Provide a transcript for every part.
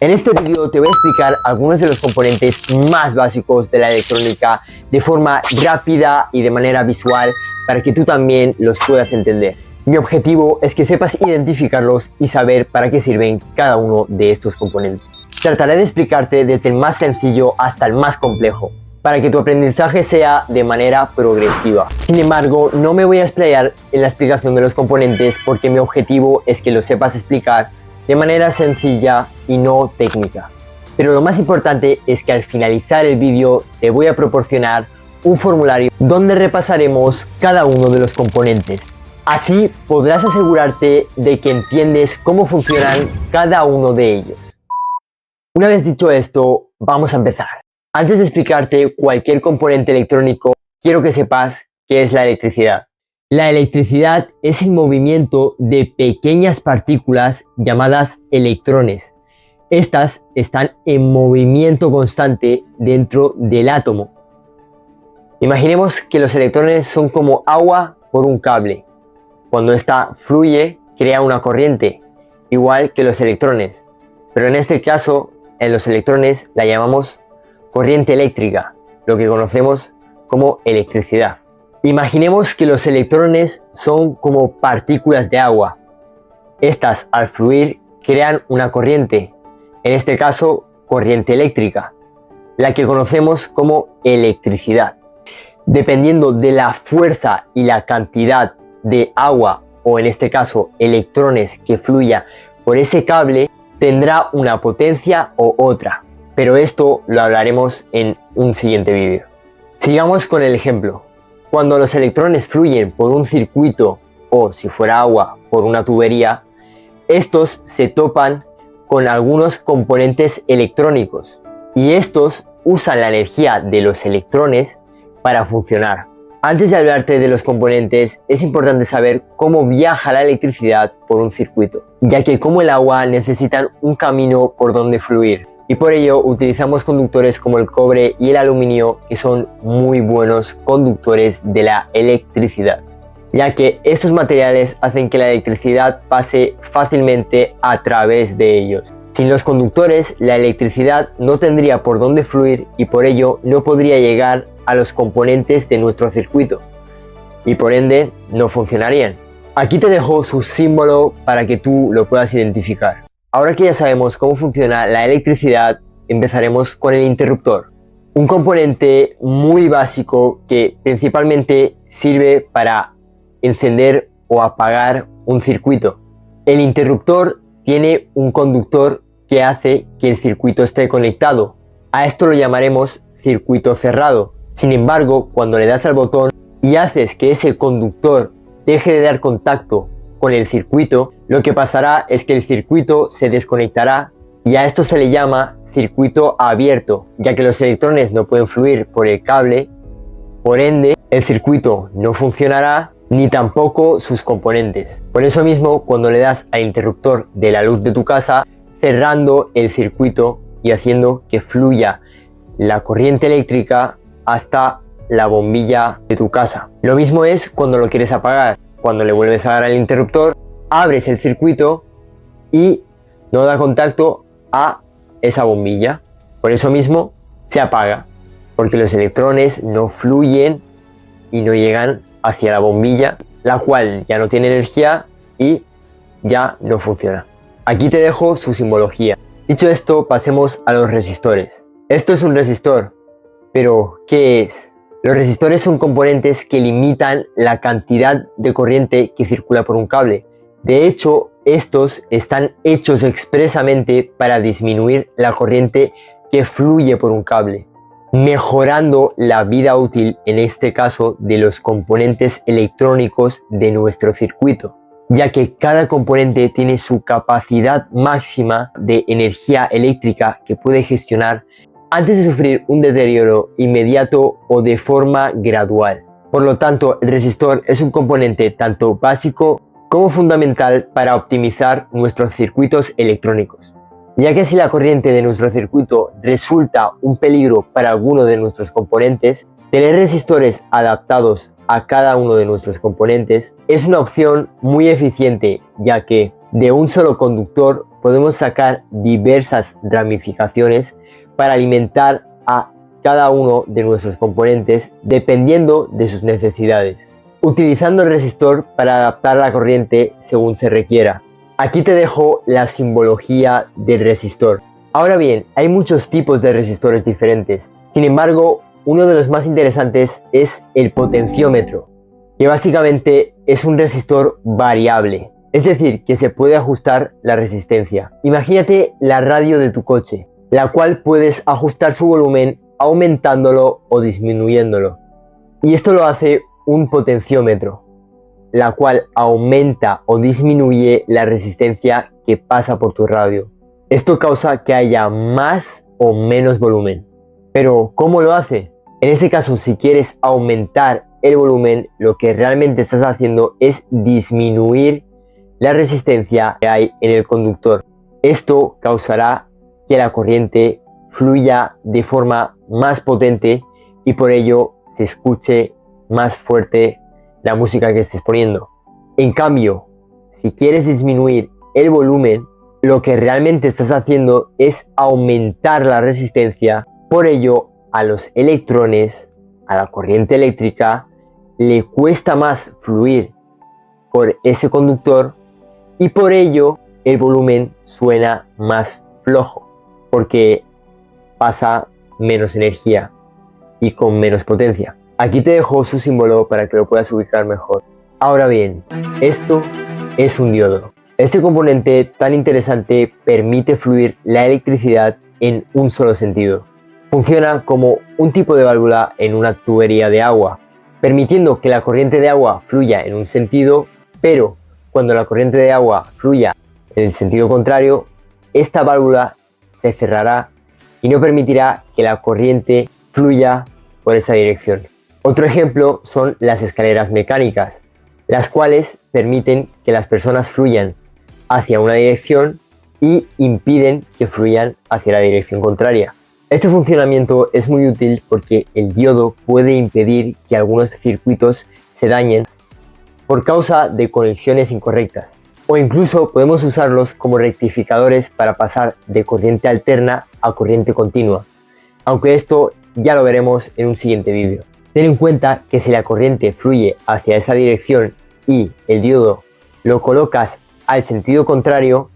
En este vídeo te voy a explicar algunos de los componentes más básicos de la electrónica de forma rápida y de manera visual para que tú también los puedas entender. Mi objetivo es que sepas identificarlos y saber para qué sirven cada uno de estos componentes. Trataré de explicarte desde el más sencillo hasta el más complejo, para que tu aprendizaje sea de manera progresiva. Sin embargo, no me voy a explayar en la explicación de los componentes porque mi objetivo es que lo sepas explicar de manera sencilla y no técnica. Pero lo más importante es que al finalizar el vídeo te voy a proporcionar un formulario donde repasaremos cada uno de los componentes. Así podrás asegurarte de que entiendes cómo funcionan cada uno de ellos. Una vez dicho esto, vamos a empezar. Antes de explicarte cualquier componente electrónico, quiero que sepas qué es la electricidad. La electricidad es el movimiento de pequeñas partículas llamadas electrones. Estas están en movimiento constante dentro del átomo. Imaginemos que los electrones son como agua por un cable. Cuando ésta fluye, crea una corriente, igual que los electrones. Pero en este caso, en los electrones la llamamos corriente eléctrica, lo que conocemos como electricidad. Imaginemos que los electrones son como partículas de agua. Estas, al fluir, crean una corriente, en este caso, corriente eléctrica, la que conocemos como electricidad. Dependiendo de la fuerza y la cantidad de agua, o en este caso, electrones que fluya por ese cable, tendrá una potencia o otra. Pero esto lo hablaremos en un siguiente vídeo. Sigamos con el ejemplo. Cuando los electrones fluyen por un circuito o, si fuera agua, por una tubería, estos se topan con algunos componentes electrónicos y estos usan la energía de los electrones para funcionar. Antes de hablarte de los componentes, es importante saber cómo viaja la electricidad por un circuito, ya que como el agua necesitan un camino por donde fluir. Y por ello utilizamos conductores como el cobre y el aluminio, que son muy buenos conductores de la electricidad, ya que estos materiales hacen que la electricidad pase fácilmente a través de ellos. Sin los conductores, la electricidad no tendría por dónde fluir y por ello no podría llegar a los componentes de nuestro circuito y por ende no funcionarían. Aquí te dejo su símbolo para que tú lo puedas identificar. Ahora que ya sabemos cómo funciona la electricidad, empezaremos con el interruptor. Un componente muy básico que principalmente sirve para encender o apagar un circuito. El interruptor tiene un conductor que hace que el circuito esté conectado. A esto lo llamaremos circuito cerrado. Sin embargo, cuando le das al botón y haces que ese conductor deje de dar contacto con el circuito, lo que pasará es que el circuito se desconectará y a esto se le llama circuito abierto, ya que los electrones no pueden fluir por el cable, por ende el circuito no funcionará ni tampoco sus componentes. Por eso mismo, cuando le das al interruptor de la luz de tu casa, cerrando el circuito y haciendo que fluya la corriente eléctrica hasta la bombilla de tu casa. Lo mismo es cuando lo quieres apagar. Cuando le vuelves a dar al interruptor, abres el circuito y no da contacto a esa bombilla. Por eso mismo se apaga, porque los electrones no fluyen y no llegan hacia la bombilla, la cual ya no tiene energía y ya no funciona. Aquí te dejo su simbología. Dicho esto, pasemos a los resistores. Esto es un resistor, pero ¿qué es? Los resistores son componentes que limitan la cantidad de corriente que circula por un cable. De hecho, estos están hechos expresamente para disminuir la corriente que fluye por un cable, mejorando la vida útil, en este caso, de los componentes electrónicos de nuestro circuito, ya que cada componente tiene su capacidad máxima de energía eléctrica que puede gestionar antes de sufrir un deterioro inmediato o de forma gradual. Por lo tanto, el resistor es un componente tanto básico como fundamental para optimizar nuestros circuitos electrónicos, ya que si la corriente de nuestro circuito resulta un peligro para alguno de nuestros componentes, tener resistores adaptados a cada uno de nuestros componentes es una opción muy eficiente, ya que de un solo conductor podemos sacar diversas ramificaciones para alimentar a cada uno de nuestros componentes dependiendo de sus necesidades, utilizando el resistor para adaptar la corriente según se requiera. Aquí te dejo la simbología del resistor. Ahora bien, hay muchos tipos de resistores diferentes. Sin embargo, uno de los más interesantes es el potenciómetro, que básicamente es un resistor variable, es decir, que se puede ajustar la resistencia. Imagínate la radio de tu coche, la cual puedes ajustar su volumen aumentándolo o disminuyéndolo. Y esto lo hace un potenciómetro, la cual aumenta o disminuye la resistencia que pasa por tu radio. Esto causa que haya más o menos volumen. Pero, ¿cómo lo hace? En este caso, si quieres aumentar el volumen, lo que realmente estás haciendo es disminuir la resistencia que hay en el conductor. Esto causará que la corriente fluya de forma más potente y por ello se escuche más fuerte la música que estés poniendo. En cambio, si quieres disminuir el volumen, lo que realmente estás haciendo es aumentar la resistencia. Por ello, a los electrones, a la corriente eléctrica, le cuesta más fluir por ese conductor y por ello el volumen suena más flojo, porque pasa menos energía y con menos potencia. Aquí te dejo su símbolo para que lo puedas ubicar mejor. Ahora bien, esto es un diodo. Este componente tan interesante permite fluir la electricidad en un solo sentido. Funciona como un tipo de válvula en una tubería de agua, permitiendo que la corriente de agua fluya en un sentido, pero cuando la corriente de agua fluya en el sentido contrario, esta válvula se cerrará y no permitirá que la corriente fluya por esa dirección. Otro ejemplo son las escaleras mecánicas, las cuales permiten que las personas fluyan hacia una dirección y impiden que fluyan hacia la dirección contraria. Este funcionamiento es muy útil porque el diodo puede impedir que algunos circuitos se dañen por causa de conexiones incorrectas, o incluso podemos usarlos como rectificadores para pasar de corriente alterna a corriente continua, aunque esto ya lo veremos en un siguiente vídeo. Ten en cuenta que si la corriente fluye hacia esa dirección y el diodo lo colocas al sentido contrario,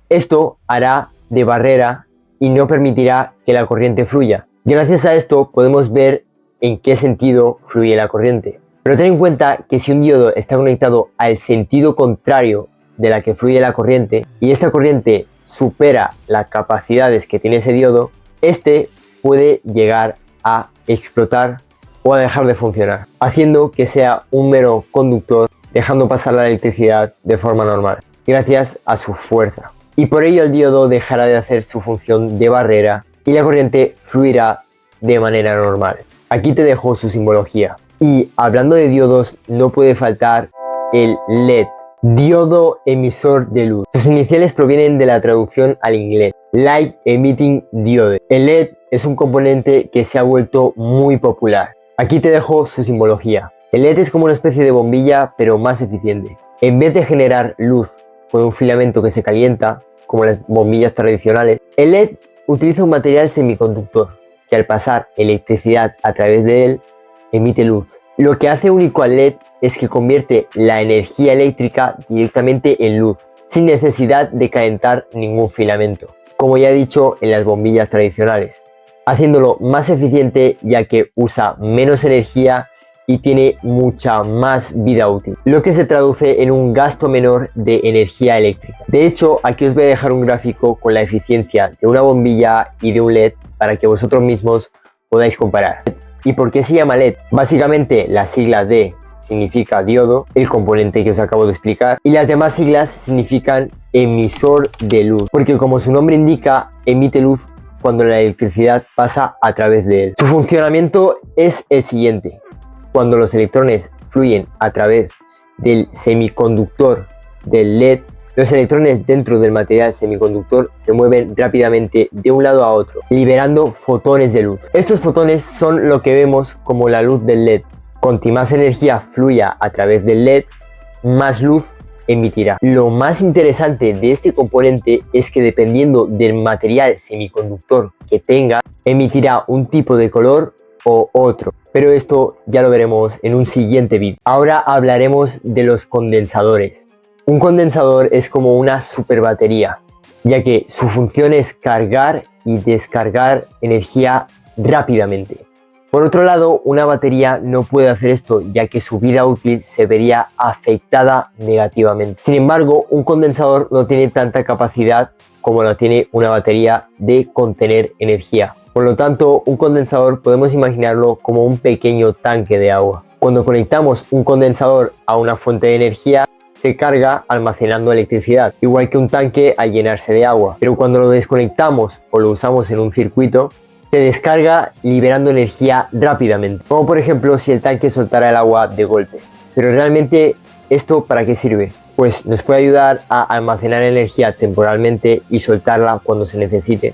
esto hará de barrera y no permitirá que la corriente fluya. Gracias a esto podemos ver en qué sentido fluye la corriente. Pero ten en cuenta que si un diodo está conectado al sentido contrario de la que fluye la corriente y esta corriente supera las capacidades que tiene ese diodo, este puede llegar a explotar o a dejar de funcionar, haciendo que sea un mero conductor, dejando pasar la electricidad de forma normal, gracias a su fuerza. Y por ello el diodo dejará de hacer su función de barrera y la corriente fluirá de manera normal. Aquí te dejo su simbología. Y hablando de diodos, no puede faltar el LED, diodo emisor de luz. Sus iniciales provienen de la traducción al inglés, Light Emitting Diode. El LED es un componente que se ha vuelto muy popular. Aquí te dejo su simbología. El LED es como una especie de bombilla, pero más eficiente. En vez de generar luz con un filamento que se calienta, como las bombillas tradicionales, el LED utiliza un material semiconductor, que al pasar electricidad a través de él, emite luz. Lo que hace único al LED es que convierte la energía eléctrica directamente en luz, sin necesidad de calentar ningún filamento, como ya he dicho en las bombillas tradicionales, haciéndolo más eficiente ya que usa menos energía y tiene mucha más vida útil, lo que se traduce en un gasto menor de energía eléctrica. De hecho, aquí os voy a dejar un gráfico con la eficiencia de una bombilla y de un LED para que vosotros mismos podáis comparar. ¿Y por qué se llama LED? Básicamente la sigla D significa diodo, el componente que os acabo de explicar, y las demás siglas significan emisor de luz, porque como su nombre indica, emite luz cuando la electricidad pasa a través de él. Su funcionamiento es el siguiente. Cuando los electrones fluyen a través del semiconductor del LED, los electrones dentro del material semiconductor se mueven rápidamente de un lado a otro, liberando fotones de luz. Estos fotones son lo que vemos como la luz del LED. Cuanto más energía fluya a través del LED, más luz emitirá. Lo más interesante de este componente es que dependiendo del material semiconductor que tenga, emitirá un tipo de color o otro. Pero esto ya lo veremos en un siguiente vídeo. Ahora hablaremos de los condensadores. Un condensador es como una superbatería, ya que su función es cargar y descargar energía rápidamente. Por otro lado, una batería no puede hacer esto, ya que su vida útil se vería afectada negativamente. Sin embargo, un condensador no tiene tanta capacidad como la tiene una batería de contener energía. Por lo tanto, un condensador podemos imaginarlo como un pequeño tanque de agua. Cuando conectamos un condensador a una fuente de energía, se carga almacenando electricidad, igual que un tanque al llenarse de agua. Pero cuando lo desconectamos o lo usamos en un circuito, se descarga liberando energía rápidamente, como por ejemplo si el tanque soltara el agua de golpe. Pero realmente, ¿esto para qué sirve? Pues nos puede ayudar a almacenar energía temporalmente y soltarla cuando se necesite,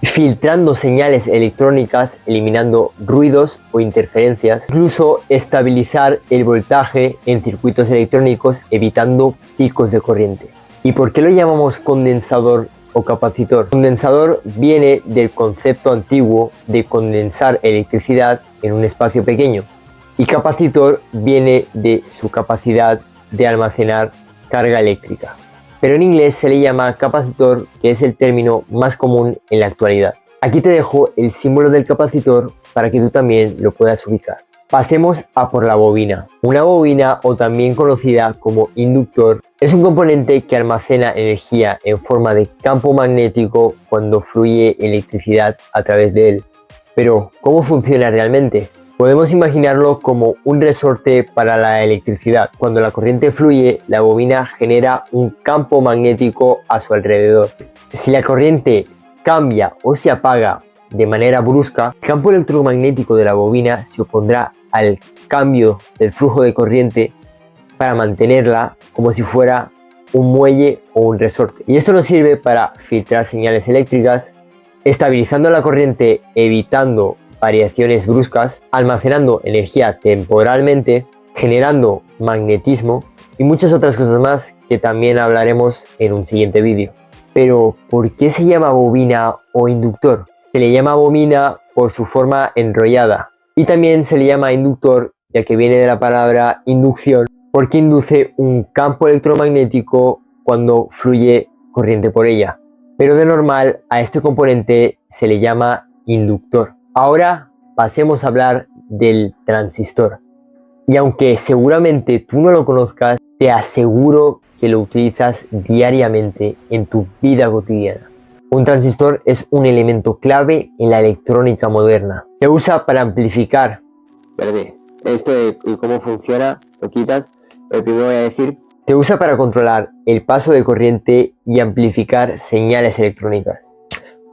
filtrando señales electrónicas, eliminando ruidos o interferencias, incluso estabilizar el voltaje en circuitos electrónicos, evitando picos de corriente. ¿Y por qué lo llamamos condensador o capacitor? Condensador viene del concepto antiguo de condensar electricidad en un espacio pequeño, y capacitor viene de su capacidad de almacenar carga eléctrica. Pero en inglés se le llama capacitor, que es el término más común en la actualidad. Aquí te dejo el símbolo del capacitor para que tú también lo puedas ubicar. Pasemos a por la bobina. Una bobina, o también conocida como inductor, es un componente que almacena energía en forma de campo magnético cuando fluye electricidad a través de él. Pero, ¿cómo funciona realmente? Podemos imaginarlo como un resorte para la electricidad. Cuando la corriente fluye, la bobina genera un campo magnético a su alrededor. Si la corriente cambia o se apaga de manera brusca, el campo electromagnético de la bobina se opondrá al cambio del flujo de corriente para mantenerla como si fuera un muelle o un resorte. Y esto nos sirve para filtrar señales eléctricas, estabilizando la corriente, evitando variaciones bruscas, almacenando energía temporalmente, generando magnetismo y muchas otras cosas más que también hablaremos en un siguiente vídeo. Pero, ¿por qué se llama bobina o inductor? Se le llama bobina por su forma enrollada, y también se le llama inductor ya que viene de la palabra inducción, porque induce un campo electromagnético cuando fluye corriente por ella. Pero de normal a este componente se le llama inductor. Ahora pasemos a hablar del transistor. Y aunque seguramente tú no lo conozcas, te aseguro que lo utilizas diariamente en tu vida cotidiana. Un transistor es un elemento clave en la electrónica moderna. Se usa para amplificar. Esto de cómo funciona, lo quitas. Pero primero voy a decir, se usa para controlar el paso de corriente y amplificar señales electrónicas.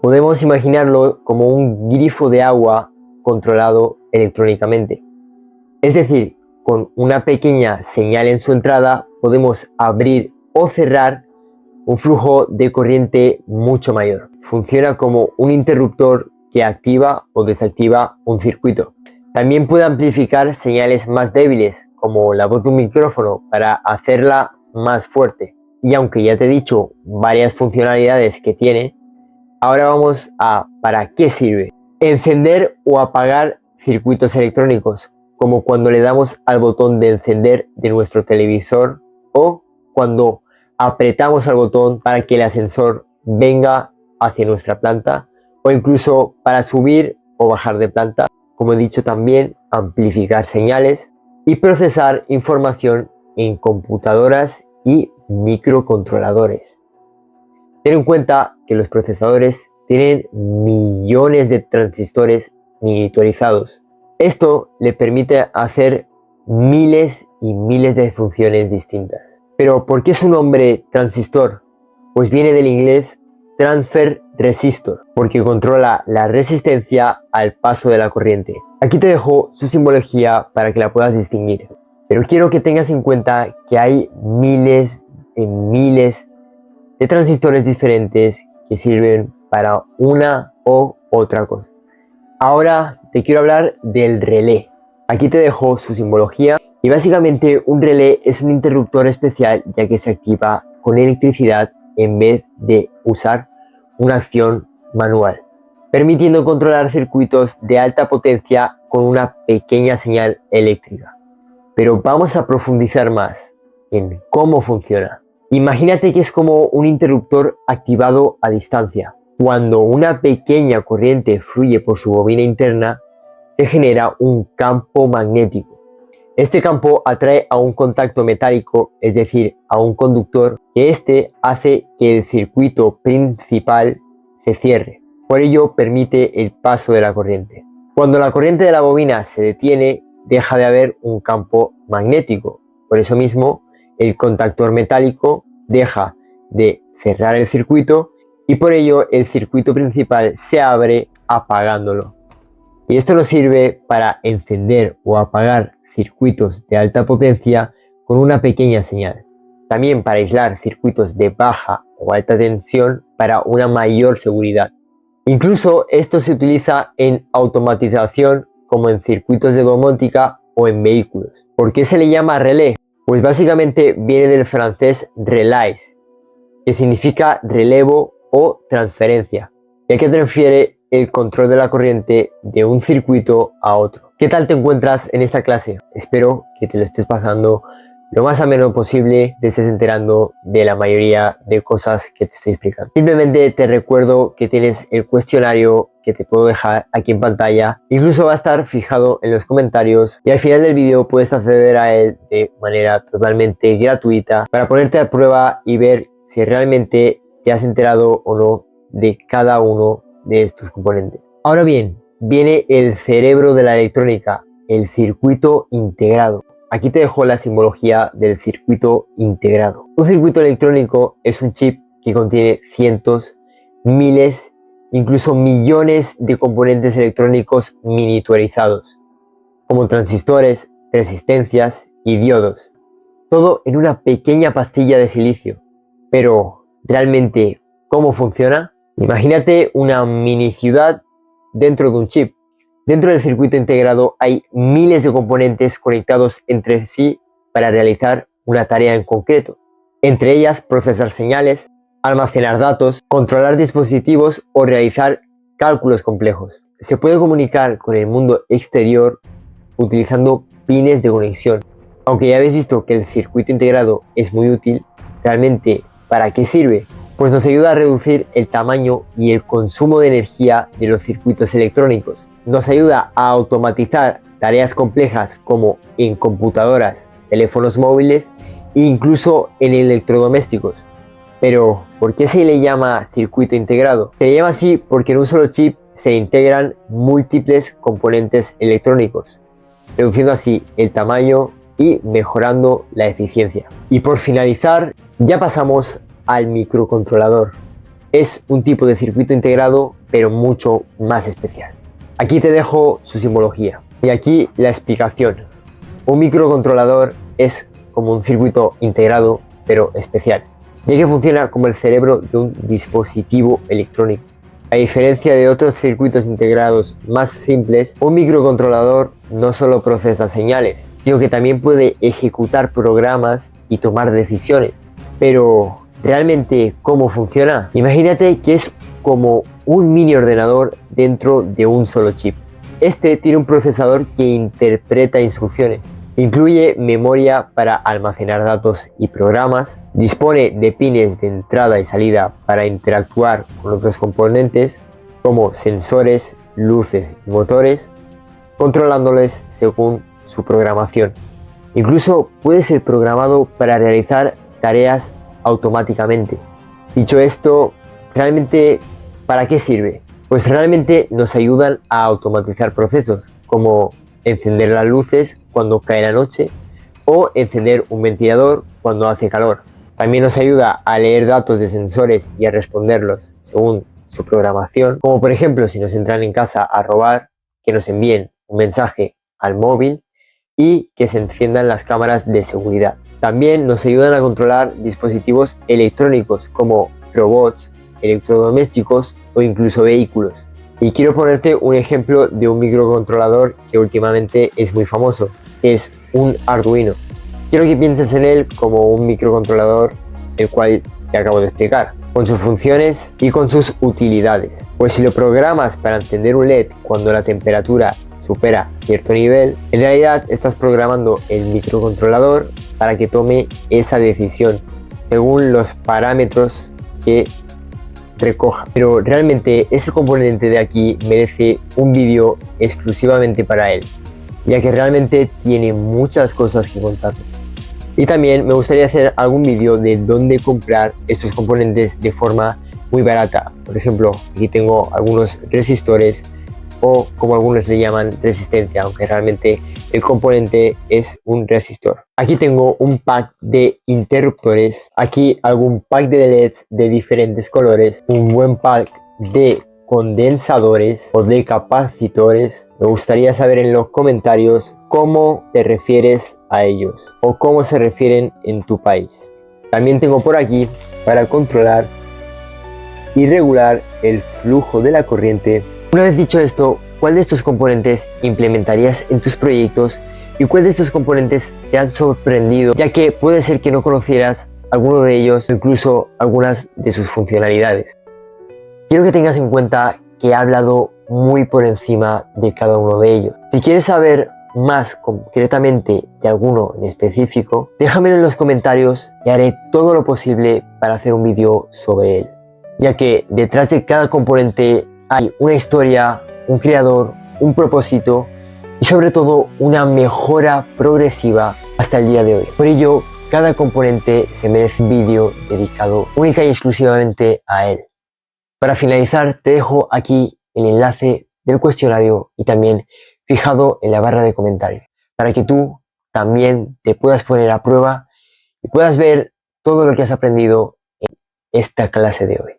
Podemos imaginarlo como un grifo de agua controlado electrónicamente. Es decir, con una pequeña señal en su entrada podemos abrir o cerrar un flujo de corriente mucho mayor. Funciona como un interruptor que activa o desactiva un circuito. También puede amplificar señales más débiles, como la voz de un micrófono, para hacerla más fuerte. Y aunque ya te he dicho varias funcionalidades que tiene, ahora vamos a ¿para qué sirve? Encender o apagar circuitos electrónicos, como cuando le damos al botón de encender de nuestro televisor, o cuando apretamos al botón para que el ascensor venga hacia nuestra planta, o incluso para subir o bajar de planta. Como he dicho, también amplificar señales y procesar información en computadoras y microcontroladores. Ten en cuenta que los procesadores tienen millones de transistores miniaturizados. Esto le permite hacer miles y miles de funciones distintas. Pero, ¿por qué su nombre transistor? Pues viene del inglés transfer resistor, porque controla la resistencia al paso de la corriente. Aquí te dejo su simbología para que la puedas distinguir. Pero quiero que tengas en cuenta que hay miles de transistores diferentes que sirven para una o otra cosa. Ahora te quiero hablar del relé. Aquí te dejo su simbología Y básicamente un relé es un interruptor especial ya que se activa con electricidad en vez de usar una acción manual, permitiendo controlar circuitos de alta potencia con una pequeña señal eléctrica. Pero vamos a profundizar más en cómo funciona. Imagínate que es como un interruptor activado a distancia. Cuando una pequeña corriente fluye por su bobina interna, se genera un campo magnético. Este campo atrae a un contacto metálico, es decir, a un conductor, que este hace que el circuito principal se cierre. Por ello permite el paso de la corriente. Cuando la corriente de la bobina se detiene, deja de haber un campo magnético. Por eso mismo, el contactor metálico deja de cerrar el circuito y por ello el circuito principal se abre apagándolo. Y esto nos sirve para encender o apagar circuitos de alta potencia con una pequeña señal. También para aislar circuitos de baja o alta tensión para una mayor seguridad. Incluso esto se utiliza en automatización como en circuitos de domótica o en vehículos. ¿Por qué se le llama relé? Pues básicamente viene del francés relais, que significa relevo o transferencia, ya que transfiere el control de la corriente de un circuito a otro. ¿Qué tal te encuentras en esta clase? Espero que te lo estés pasando lo más ameno posible, te estés enterando de la mayoría de cosas que te estoy explicando. Simplemente te recuerdo que tienes el cuestionario que te puedo dejar aquí en pantalla. Incluso va a estar fijado en los comentarios y al final del vídeo puedes acceder a él de manera totalmente gratuita para ponerte a prueba y ver si realmente te has enterado o no de cada uno de estos componentes. Ahora bien, viene el cerebro de la electrónica, el circuito integrado. Aquí te dejo la simbología del circuito integrado. Un circuito electrónico es un chip que contiene cientos, miles, incluso millones de componentes electrónicos miniaturizados, como transistores, resistencias y diodos. Todo en una pequeña pastilla de silicio. Pero, ¿realmente cómo funciona? Imagínate una mini ciudad dentro de un chip. Dentro del circuito integrado hay miles de componentes conectados entre sí para realizar una tarea en concreto. Entre ellas, procesar señales, almacenar datos, controlar dispositivos o realizar cálculos complejos. Se puede comunicar con el mundo exterior utilizando pines de conexión. Aunque ya habéis visto que el circuito integrado es muy útil, ¿realmente para qué sirve? Pues nos ayuda a reducir el tamaño y el consumo de energía de los circuitos electrónicos. Nos ayuda a automatizar tareas complejas como en computadoras, teléfonos móviles e incluso en electrodomésticos. Pero, ¿por qué se le llama circuito integrado? Se le llama así porque en un solo chip se integran múltiples componentes electrónicos, reduciendo así el tamaño y mejorando la eficiencia. Y por finalizar, ya pasamos al microcontrolador. Es un tipo de circuito integrado, pero mucho más especial. Aquí te dejo su simbología y aquí la explicación. Un microcontrolador es como un circuito integrado, pero especial, ya que funciona como el cerebro de un dispositivo electrónico. A diferencia de otros circuitos integrados más simples, un microcontrolador no solo procesa señales, sino que también puede ejecutar programas y tomar decisiones. Pero, ¿realmente cómo funciona? Imagínate que es como un mini ordenador dentro de un solo chip. Este tiene un procesador que interpreta instrucciones, incluye memoria para almacenar datos y programas, dispone de pines de entrada y salida para interactuar con otros componentes como sensores, luces y motores, controlándoles según su programación. Incluso puede ser programado para realizar tareas automáticamente. Dicho esto, ¿realmente para qué sirve? Pues realmente nos ayudan a automatizar procesos como encender las luces cuando cae la noche o encender un ventilador cuando hace calor. También nos ayuda a leer datos de sensores y a responderlos según su programación, como por ejemplo si nos entran en casa a robar, que nos envíen un mensaje al móvil y que se enciendan las cámaras de seguridad. También nos ayudan a controlar dispositivos electrónicos como robots, electrodomésticos o incluso vehículos. Y quiero ponerte un ejemplo de un microcontrolador que últimamente es muy famoso, que es un Arduino. Quiero que pienses en él como un microcontrolador, el cual te acabo de explicar, con sus funciones y con sus utilidades. Pues si lo programas para encender un LED cuando la temperatura supera cierto nivel, en realidad estás programando el microcontrolador para que tome esa decisión según los parámetros que recoja. Pero realmente ese componente de aquí merece un vídeo exclusivamente para él, ya que realmente tiene muchas cosas que contar. Y también me gustaría hacer algún vídeo de dónde comprar estos componentes de forma muy barata. Por ejemplo, aquí tengo algunos resistores, o como algunos le llaman, resistencia, aunque realmente el componente es un resistor. Aquí tengo un pack de interruptores, aquí algún pack de LEDs de diferentes colores, un buen pack de condensadores o de capacitores. Me gustaría saber en los comentarios cómo te refieres a ellos o cómo se refieren en tu país. También tengo por aquí para controlar y regular el flujo de la corriente. Una vez dicho esto, ¿cuál de estos componentes implementarías en tus proyectos y cuál de estos componentes te han sorprendido, ya que puede ser que no conocieras alguno de ellos o incluso algunas de sus funcionalidades? Quiero que tengas en cuenta que he hablado muy por encima de cada uno de ellos. Si quieres saber más concretamente de alguno en específico, déjamelo en los comentarios y haré todo lo posible para hacer un vídeo sobre él, ya que detrás de cada componente hay una historia, un creador, un propósito y sobre todo una mejora progresiva hasta el día de hoy. Por ello, cada componente se merece un vídeo dedicado única y exclusivamente a él. Para finalizar, te dejo aquí el enlace del cuestionario y también fijado en la barra de comentarios, para que tú también te puedas poner a prueba y puedas ver todo lo que has aprendido en esta clase de hoy.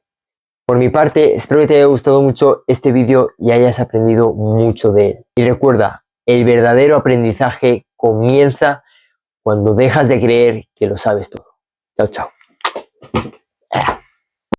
Por mi parte, espero que te haya gustado mucho este vídeo y hayas aprendido mucho de él. Y recuerda, el verdadero aprendizaje comienza cuando dejas de creer que lo sabes todo. Chao, chao.